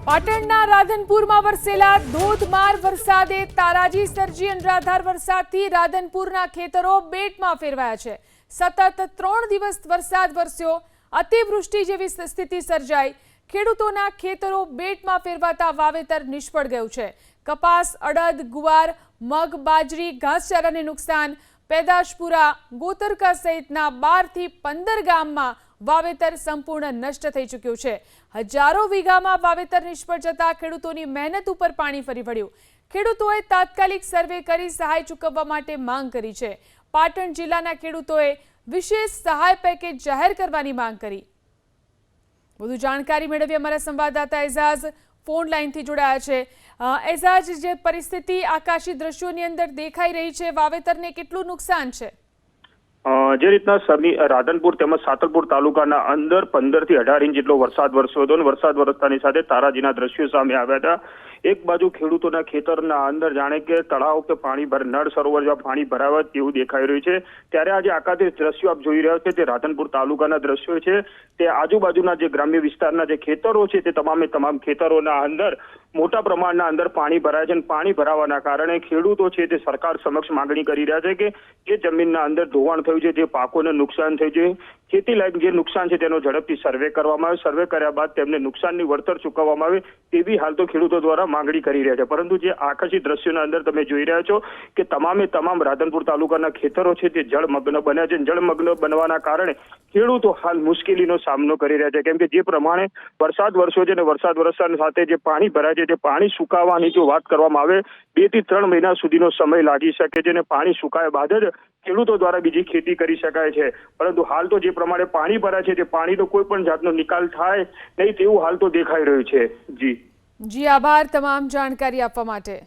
પાટણના રાધનપુરમાં વરસેલા ધોધમાર વરસાદે તારાજી સર્જી અનરાધાર વરસાદથી રાધનપુરના ખેતરો બેટમાં ફેરવાયા છે। સતત 3 દિવસ વરસાદ વરસ્યો, અતિવૃષ્ટિ જેવી સ્થિતિ સર્જાઈ। ખેડૂતોના ખેતરો બેટમાં ફેરવાતા વાવેતર નિષ્ફળ ગયું છે। કપાસ, અડદ, ગુવાર, મગ, બાજરી, ઘાસચારાને નુકસાન। પેદાશપુરા, ગોતરકા સહિતના 12 થી 15 ગામમાં વાવેતર સંપૂર્ણ નષ્ટ થઈ ચૂક્યું છે। હજારો વીઘામાં વાવેતર નિષ્ફળ જતા ખેડૂતોની મહેનત ઉપર પાણી ફરી વળ્યું। ખેડૂતોએ તાત્કાલિક સર્વે કરી સહાય ચૂકવવા માટે માંગ કરી છે। પાટણ જિલ્લાના ખેડૂતોએ વિશેષ સહાય પેકેજ જાહેર કરવાની માંગ કરી। વધુ જાણકારી મેળવી અમારા સંવાદદાતા એઝાઝ ફોન લાઈનથી જોડાયા છે। એઝાઝ, જે પરિસ્થિતિ આકાશી દ્રશ્યોની અંદર દેખાઈ રહી છે, વાવેતરને કેટલું નુકસાન છે? જે રીતના રાધનપુર તેમજ સાતલપુર તાલુકાના અંદર 15 થી 18 ઇંચ જેટલો વરસાદ વરસ્યો હતો અને વરસાદ વરસતાની સાથે તારાજીના દ્રશ્યો સામે આવ્યા હતા। એક બાજુ ખેડૂતોના ખેતરના અંદર જાણે કે તળાવ કે નળ સરોવર જેવા પાણી ભરાવા તેવું દેખાઈ રહ્યું છે। ત્યારે આજે આકાશી દ્રશ્યો આપ જોઈ રહ્યા છો તે રાધનપુર તાલુકાના દ્રશ્યો છે। તે આજુબાજુના જે ગ્રામ્ય વિસ્તારના જે ખેતરો છે તે તમામ ખેતરોના અંદર મોટા પ્રમાણના અંદર પાણી ભરાય છે। પાણી ભરાવાના કારણે ખેડૂતો છે તે સરકાર સમક્ષ માંગણી કરી રહ્યા છે કે જે જમીનના અંદર ધોવાણ થયું છે, જે પાકોને નુકસાન થયું છે, ખેતી લાયક જે નુકસાન છે તેનો ઝડપથી સર્વે કરવામાં આવે। સર્વે કર્યા બાદ તેમને નુકસાનની વળતર ચૂકવવામાં આવે તેવી હાલ તો ખેડૂતો દ્વારા માંગણી કરી રહ્યા છે। પરંતુ જે આકાશી દ્રશ્યોના અંદર તમે જોઈ રહ્યા છો કે તમામ રાધનપુર તાલુકાના ખેતરો છે તે જળમગ્ન બન્યા છે। જળમગ્ન બનવાના કારણે ખેડૂતો હાલ મુશ્કેલીનો સામનો કરી રહ્યા છે, કેમ કે જે પ્રમાણે વરસાદ વરસ્યો છે અને વરસાદ વરસવાની સાથે જે પાણી ભરાય છે તે પાણી સુકાવાની જો વાત કરવામાં આવે 2 થી 3 મહિના સુધીનો સમય લાગી શકે છે અને પાણી સુકાયા બાદ જ ખેડૂતો દ્વારા બીજી ખેતી કરી શકાય છે। પરંતુ હાલ તો જે પ્રમાણે પાણી ભરાય છે તે પાણીનો કોઈ પણ જાતનો નિકાલ થાય નહીં તેવું હાલ તો દેખાઈ રહ્યું છે। જી, આભાર તમામ જાણકારી આપવા માટે।